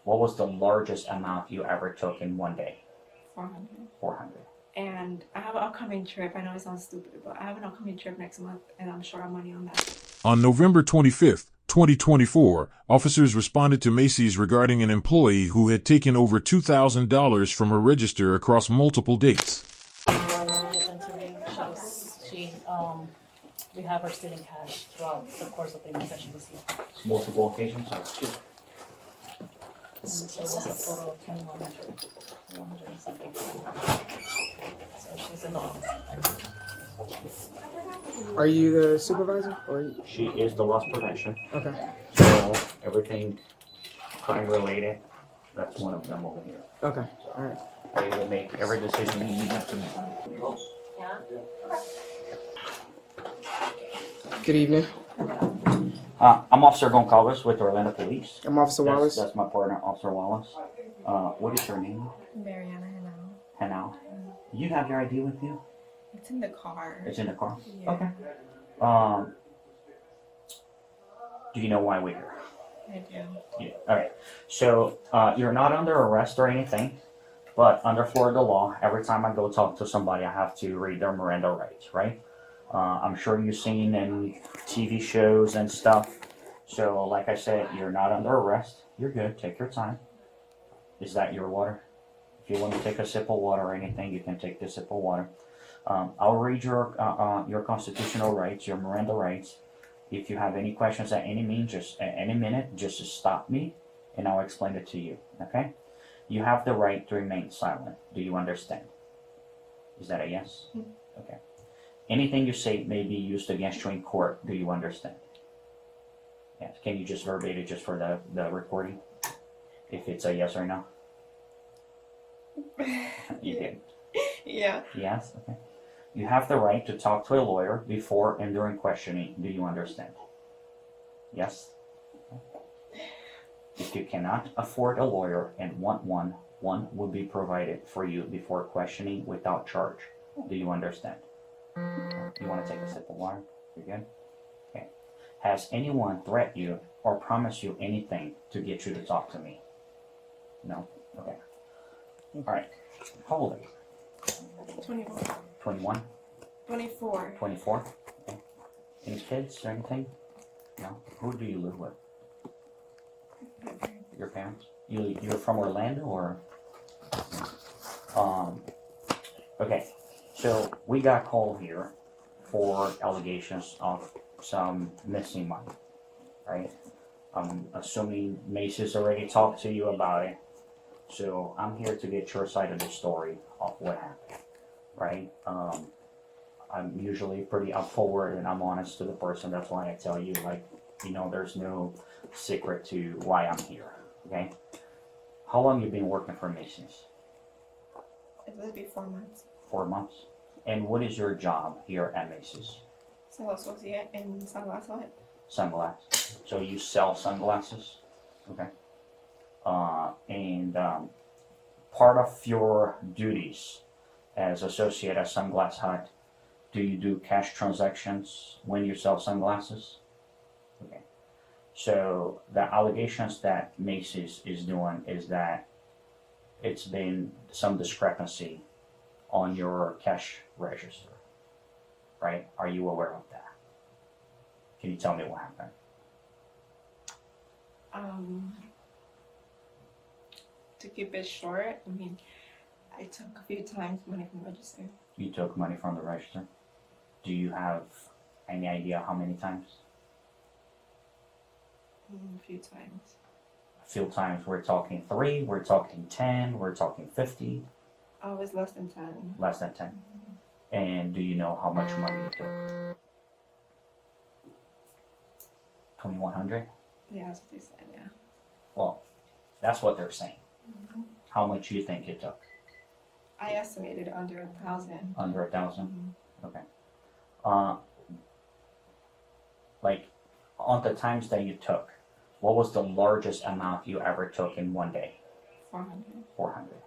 What was the largest amount you ever took in one day? 400. 400. And I have an upcoming trip. I know it sounds stupid, but I have an upcoming trip next month, and I'm short on money on that. On November 25th, 2024, officers responded to Macy's regarding an employee who had taken over $2,000 from her register across multiple dates. We have her stealing cash throughout the course of the events that she was here. Multiple occasions? It was a total of 2,100. 100 and something. So she's in the office. Are you the supervisor or? She is the loss prevention. Okay. So everything crime related, that's one of them over here. Okay. All right. They will make every decision you need them to make. Good evening. I'm Officer Goncalves with Orlando Police. I'm Officer Wallace. That's my partner, Officer Wallace. What is your name? Mariana, hello. Hanau. You have your ID with you? It's in the car. It's in the car? Yeah. Okay. Do you know why we're here? I do. Yeah. All right. So you're not under arrest or anything, but under Florida law, every time I go talk to somebody, I have to read their Miranda rights, right? I'm sure you've seen in TV shows and stuff. So like I said, you're not under arrest. You're good. Take your time. Is that your water? If you want to take a sip of water or anything, you can take this sip of water. I'll read your constitutional rights, your Miranda rights. If you have any questions at any minute, just stop me and I'll explain it to you. Okay? You have the right to remain silent. Do you understand? Is that a yes? Okay. Anything you say may be used against you in court. Do you understand? Yes. Can you just verbate it just for the recording? If it's a yes or no? You did. Yeah. Yes? Okay. You have the right to talk to a lawyer before and during questioning. Do you understand? Yes? If you cannot afford a lawyer and want one will be provided for you before questioning without charge. Do you understand? You want to take a sip of water? You're good? Okay. Has anyone threatened you or promised you anything to get you to talk to me? No? Okay. All right. How old are you? 24. 21? 24. 24? Okay. Any kids or anything? No? Who do you live with? Your parents? You're from Orlando or? Okay. So we got called here for allegations of some missing money, right? I'm assuming Macy's already talked to you about it. So I'm here to get your side of the story of what happened, right? I'm usually pretty up forward and I'm honest to the person. That's why I tell you, like, there's no secret to why I'm here, okay? How long you been working for Macy's? It will be 4 months. 4 months. And what is your job here at Macy's? Sales associate in Sunglass Hut. Sunglasses. So you sell sunglasses? Okay. And part of your duties as associate at Sunglass Hut, do you do cash transactions when you sell sunglasses? Okay. So the allegations that Macy's is doing is that it's been some discrepancy on your cash register, right? Are you aware of that? Can you tell me what happened? To keep it short, I took a few times money from the register. You took money from the register. Do you have any idea how many times? A few times. A few times. We're talking 3, we're talking 10, we're talking 50. Oh, it was less than 10. Less than 10. And do you know how much money you took? 2,100? Yeah, that's what they said, yeah. Well, that's what they're saying. How much do you think you took? I estimated under 1,000. Under 1,000? Okay. Like, on the times that you took, what was the largest amount you ever took in one day? 400. 400.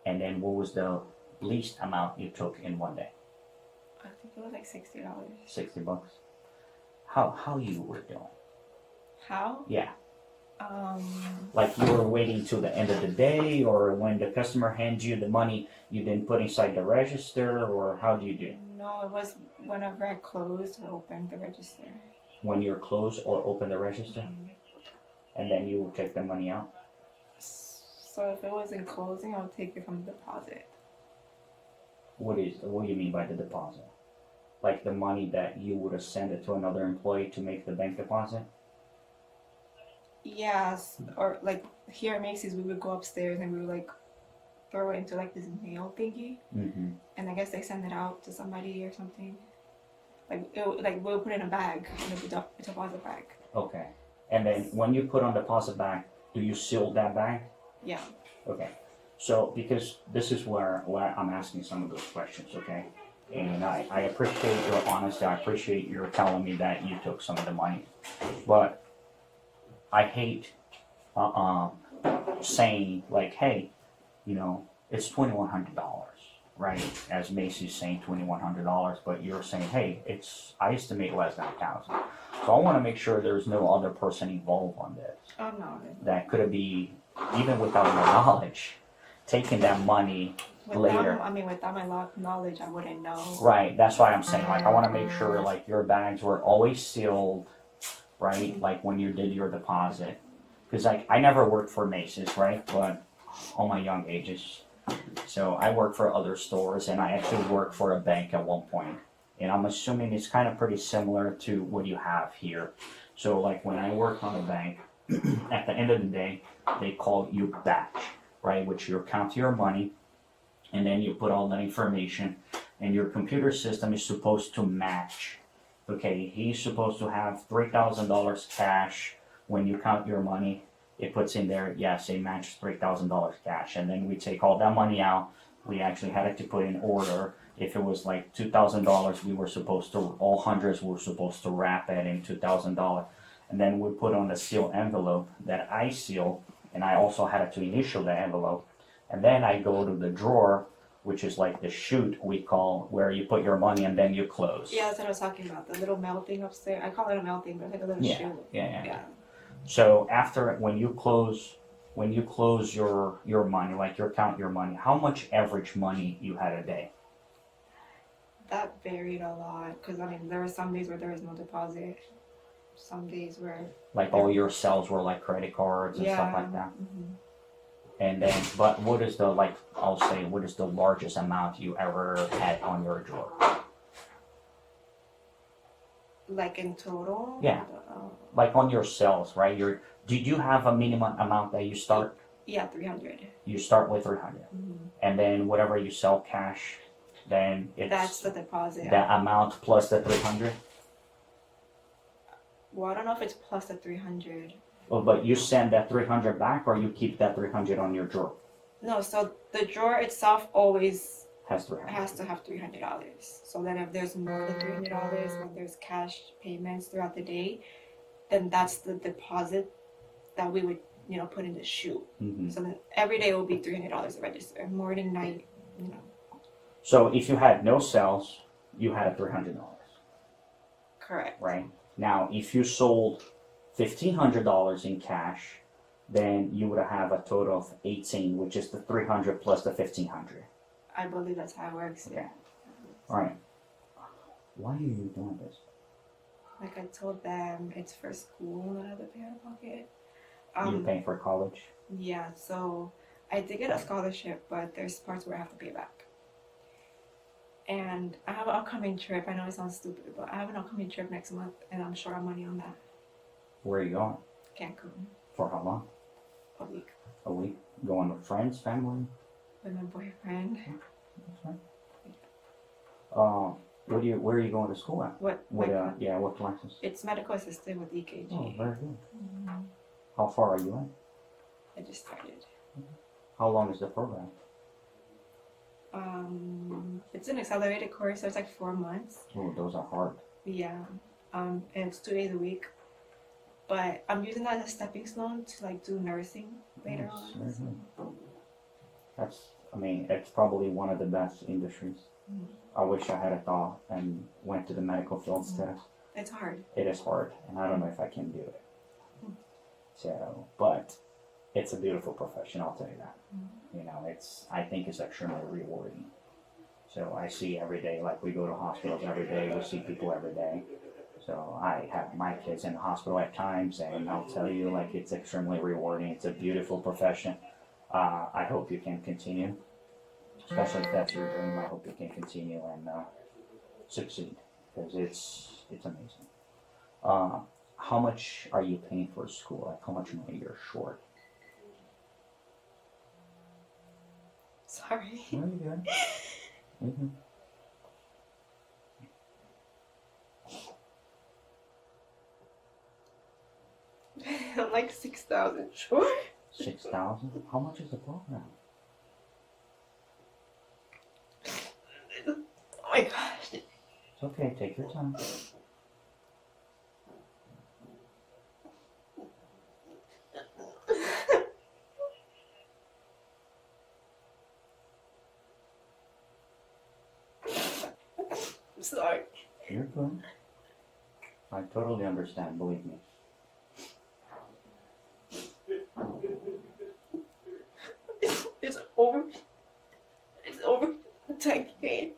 And then what was the least amount you took in one day? I think it was like $60. $60. How you were doing? How? Yeah. Like you were waiting till the end of the day, or when the customer hands you the money, you didn't put inside the register, or how do you do it? No, it was whenever I closed or opened the register. When you're closed or open the register, and then you will take the money out? So if it was in closing, I would take it from the deposit. What do you mean by the deposit? Like the money that you would have sent it to another employee to make the bank deposit? Yes, or like here at Macy's, we would go upstairs and we would like throw it into like this mail thingy, Mm-hmm. and I guess they send it out to somebody or something. Like we'll put it in a bag, in a deposit bag. Okay. And then when you put on deposit bag, do you seal that bag? Yeah. Okay. So because this is where I'm asking some of those questions, okay? And I appreciate your honesty. I appreciate your telling me that you took some of the money. But I hate saying like, hey, you know, it's $2,100, right? As Macy's saying $2,100, but you're saying, hey, I estimate less than 1,000. So I want to make sure there's no other person involved on this Oh no. that could be, even without your knowledge, taking that money later. Without my knowledge, I wouldn't know. Right, that's why I'm saying, like, I want to make sure, like, your bags were always sealed, right? Like, when you did your deposit. Because, like, I never worked for Macy's, right? But all my young ages. So I worked for other stores, and I actually worked for a bank at one point. And I'm assuming it's kind of pretty similar to what you have here. So, like, when I worked on a bank, at the end of the day, they call you batch, right? Which you count your money, and then you put all that information, and your computer system is supposed to match. Okay, he's supposed to have $3,000 cash. When you count your money, it puts in there, yes, it matches $3,000 cash. And then we take all that money out. We actually had it to put in order. If it was like $2,000, we were supposed to, all hundreds were supposed to wrap it in $2,000. And then we put on the seal envelope that I seal, and I also had to initial the envelope. And then I go to the drawer, which is like the chute we call, where you put your money and then you close. Yeah, that's what I was talking about. The little mail thing upstairs. I call it a mail thing, but it's like a little shoe. Yeah. So after, when you close your money, like you count your money, how much average money you had a day? That varied a lot because there were some days where there was no deposit. Some days where Like all your sales were like credit cards and stuff like that. Mm-hmm. And then, but what is the, like, I'll say, what is the largest amount you ever had on your drawer? Like in total? Yeah. Like on your sales, right? Did you have a minimum amount that you start? Yeah, 300. You start with 300. Mm-hmm. And then whatever you sell cash, then That's the deposit. that amount plus the 300? Well, I don't know if it's plus the 300. Oh, but you send that 300 back, or you keep that 300 on your drawer? No, so the drawer itself always Has 300. has to have $300. So then if there's more than $300, when there's cash payments throughout the day, then that's the deposit that we would, put in the chute. Mm-hmm. So then every day will be $300 a register, morning, night, So if you had no sales, you had $300, Correct. right? Now, if you sold $1,500 in cash, then you would have a total of 18, which is the 300 plus the 1,500. I believe that's how it works. Okay. All right. Why are you doing this? Like I told them, it's for school, not out of the pay out of pocket. You're paying for college? Yeah, so I did get a scholarship, but there's parts where I have to pay back. And I have an upcoming trip. I know it sounds stupid, but I have an upcoming trip next month, and I'm short on money on that. Where are you going? Cancun, For how long? a week, A week? Going with friends, family? with my boyfriend. That's fine. Where are you going to school at? What classes? It's medical assistant with EKG. Oh, very good. Mhm. How far are you in? I just started. How long is the program? It's an accelerated course, so it's like 4 months. Oh, those are hard. Yeah. And it's 2 days a week. But I'm using that as a stepping stone to like do nursing later Yes, on. very good. It's probably one of the best industries. Mhm. I wish I had a thought and went to the medical field instead. It's hard. It is hard, and I don't know if I can do it. So, but it's a beautiful profession, I'll tell you that. You know, I think it's extremely rewarding. So I see every day, like we go to hospitals every day, we see people every day. So I have my kids in the hospital at times, and I'll tell you, like, it's extremely rewarding. It's a beautiful profession. I hope you can continue, especially if that's your dream. I hope you can continue and succeed, because it's amazing. How much are you paying for school? Like, how much money you're short? Sorry. No, you're good. Mm-hmm. I'm like 6,000 short. 6,000? How much is the program? Oh my gosh. It's okay, take your time. I'm sorry. You're good. I totally understand, believe me. It's over. It's over 10K.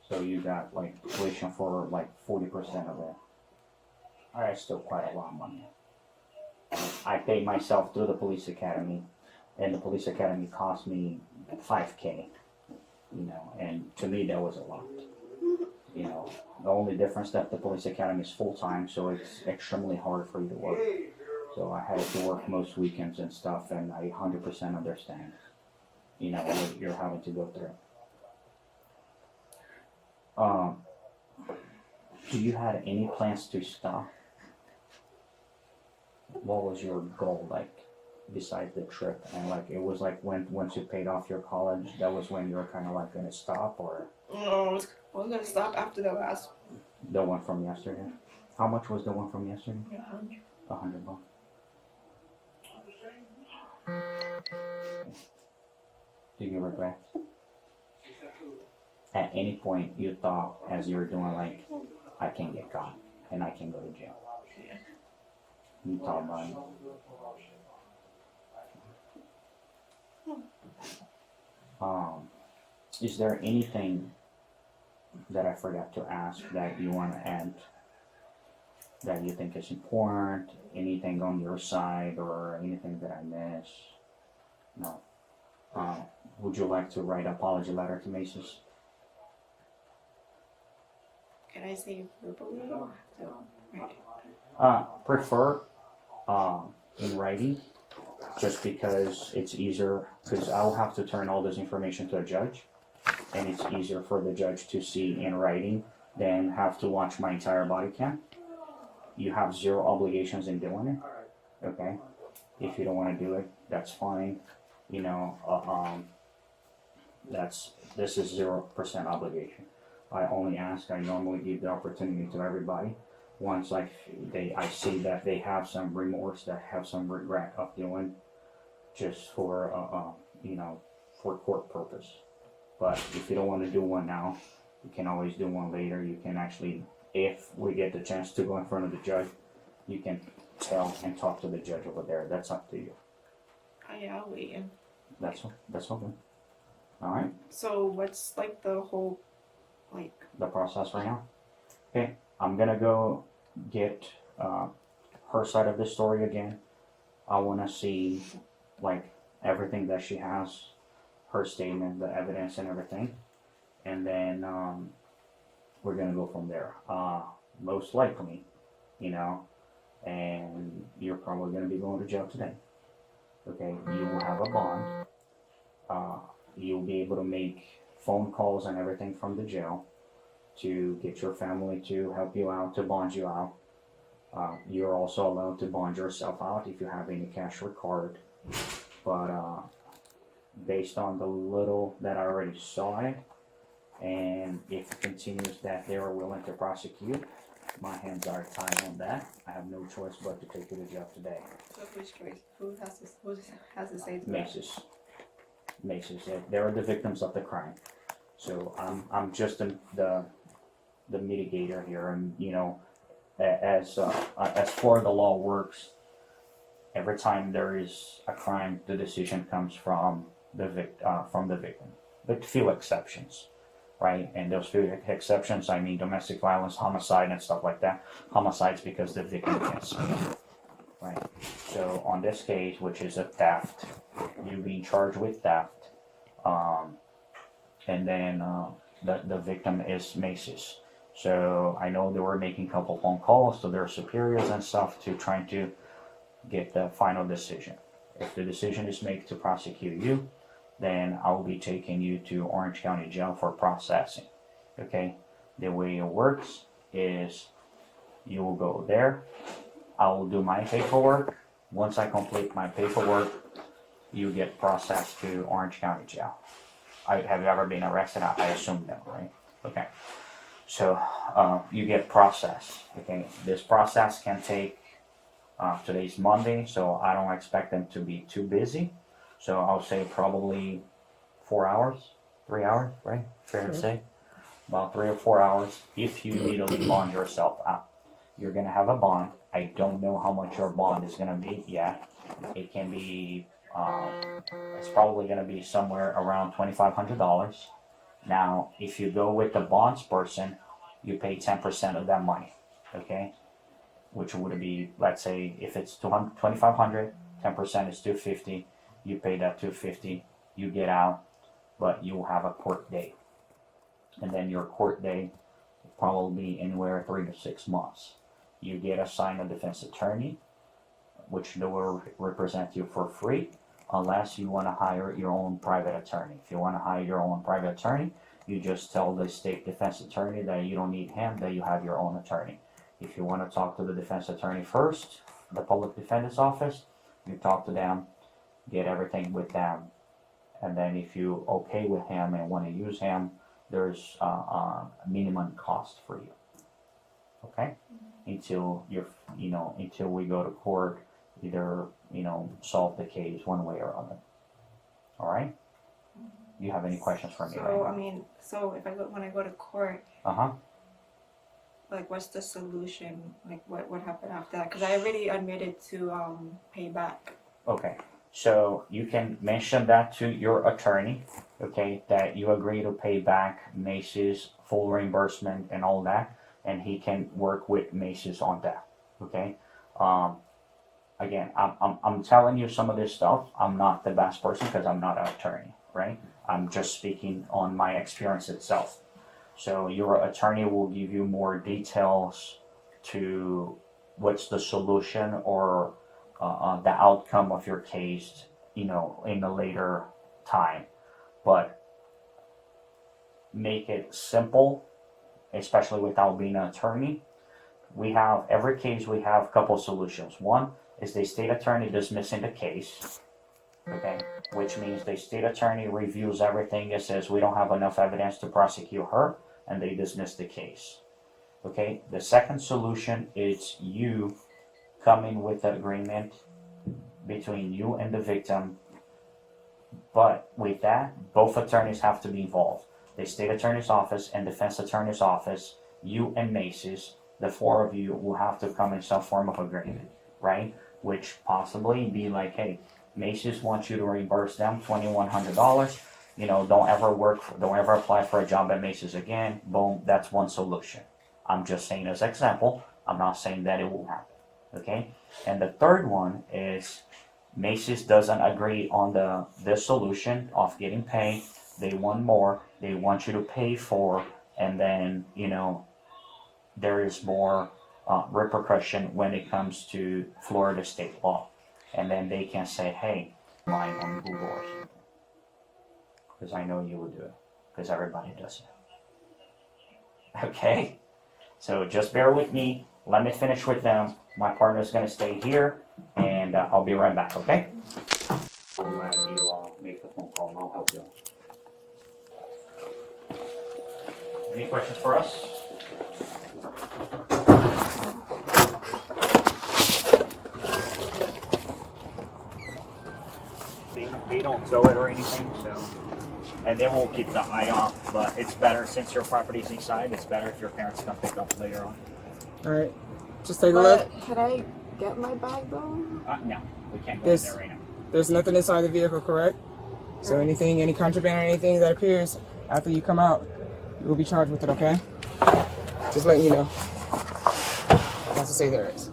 So you got like tuition for like 40% of it. Alright, still quite a lot of money. I paid myself through the police academy, and the police academy cost me 5K. You know, and to me that was a lot. You know, the only difference that the police academy is full time, so it's extremely hard for you to work. So I had to work most weekends and stuff, and I 100% understand, you know, what you're having to go through. Do you have any plans to stop? What was your goal, like, besides the trip? And like, it was like once you paid off your college, that was when you were kind of like gonna stop, or No, I was gonna stop after the last the one from yesterday? How much was the one from yesterday? 100. $100. Do you regret? At any point you thought, as you were doing, like, I can get caught and I can go to jail? You thought about it? Is there anything that I forgot to ask that you want to add, that you think is important? Anything on your side, or anything that I missed? No. Would you like to write an apology letter to Macy's? Can I say verbally or have to write it? Prefer in writing, just because it's easier, because I'll have to turn all this information to a judge, and it's easier for the judge to see in writing than have to watch my entire body cam. You have zero obligations in doing it, okay? If you don't want to do it, that's fine. You know, this is 0% obligation. I only ask, I normally give the opportunity to everybody. Once I see that they have some remorse, that have some regret of doing, just for you know, for court purpose. But if you don't want to do one now, you can always do one later. You can actually, if we get the chance to go in front of the judge, you can tell and talk to the judge over there. That's up to you. Oh, yeah, I'll wait. That's all good. All right, So what's like the whole, like, the process right now. Okay, I'm gonna go get her side of the story again. I want to see, like, everything that she has, her statement, the evidence, and everything, and then we're gonna go from there. Most likely, you know, and you're probably gonna be going to jail today. Okay, you will have a bond. You'll be able to make phone calls and everything from the jail to get your family to help you out, to bond you out. You're also allowed to bond yourself out if you have any cash or card. But based on the little that I already saw it, and if it continues that they are willing to prosecute, my hands are tied on that. I have no choice but to take you to jail today. so whose choice? Who has to say to that? Macy's. They're the victims of the crime. So I'm just the mitigator here, and you know, as far the law works, every time there is a crime, the decision comes from the victim, with few exceptions, right? And those few exceptions, I mean domestic violence, homicide, and stuff like that. Homicides because the victim can't speak, right? So on this case, which is a theft, you're being charged with theft, and then the victim is Macy's. So I know they were making a couple phone calls to their superiors and stuff to trying to get the final decision. If the decision is made to prosecute you, then I will be taking you to Orange County Jail for processing. Okay? The way it works is you will go there. I will do my paperwork. Once I complete my paperwork, you get processed to Orange County Jail. Have you ever been arrested? I assume no, right? Okay. So you get processed. Okay. This process can take, today's Monday, so I don't expect them to be too busy. So I'll say probably 4 hours, 3 hours, right? Fair to say? About 3 or 4 hours if you legally bond yourself out. You're going to have a bond. I don't know how much your bond is going to be yet. It can be, it's probably going to be somewhere around $2,500. Now, if you go with the bonds person, you pay 10% of that money, okay? Which would be, let's say, if it's $2,500, 10% is $250. You pay that $250, you get out, but you will have a court date. And then your court date will probably be anywhere 3 to 6 months. You get assigned a defense attorney, which they will represent you for free, unless you want to hire your own private attorney. If you want to hire your own private attorney, you just tell the state defense attorney that you don't need him, that you have your own attorney. If you want to talk to the defense attorney first, the public defender's office, you talk to them, get everything with them, and then if you okay with him and want to use him, there's a minimum cost for you. Okay? Until until we go to court, either solve the case one way or other. All right? You have any questions for me? So right I mean, so if when I go to court, now? like what's the solution? Like what happened after that? Because I already admitted to pay back. Okay. So you can mention that to your attorney, okay, that you agree to pay back Macy's full reimbursement and all that, and he can work with Macy's on that, okay? Again, I'm telling you some of this stuff. I'm not the best person because I'm not an attorney, right? I'm just speaking on my experience itself. So your attorney will give you more details to what's the solution or the outcome of your case, in a later time. But make it simple, especially without being an attorney. Every case we have a couple solutions. One is the state attorney dismissing the case, okay, which means the state attorney reviews everything and says we don't have enough evidence to prosecute her, and they dismiss the case. Okay, the second solution is you coming with an agreement between you and the victim, but with that, both attorneys have to be involved. The state attorney's office and defense attorney's office, you and Macy's, the four of you will have to come in some form of agreement, right? Which possibly be like, hey, Macy's wants you to reimburse them $2,100. Don't ever apply for a job at Macy's again. Boom, that's one solution. I'm just saying as example. I'm not saying that it will happen. Okay? And the third one is Macy's doesn't agree on this solution of getting paid. They want more. They want you to pay for, and then, there is more repercussion when it comes to Florida state law. And then they can say, hey, lying on Google or something. Because I know you will do it. Because everybody does it. Okay? So just bear with me. Let me finish with them. My partner's going to stay here, and I'll be right back, okay? I'm glad you make the phone call, and I'll help you. Any questions for us? They don't tow it or anything, so, and they won't keep the eye off, but it's better since your property's inside. It's better if your parents come pick up later on. All right. Just take a look. Can I get my bag though? No, We can't go There's- in there right now. There's nothing inside the vehicle, correct? So anything, any contraband or anything that appears after you come out, you will be charged with it, okay? Just letting you know. Not to say there is.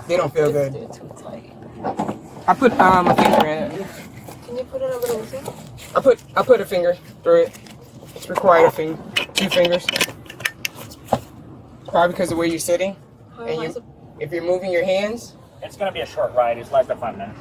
They don't feel good. They're too tight. I put a finger in it. Can you put it a little bit? I put a finger through it. It's required a finger, 2 fingers. Probably because of where you're sitting. How And am I you, if you're moving your hands, It's gonna be a short ride. It's less than 5 minutes.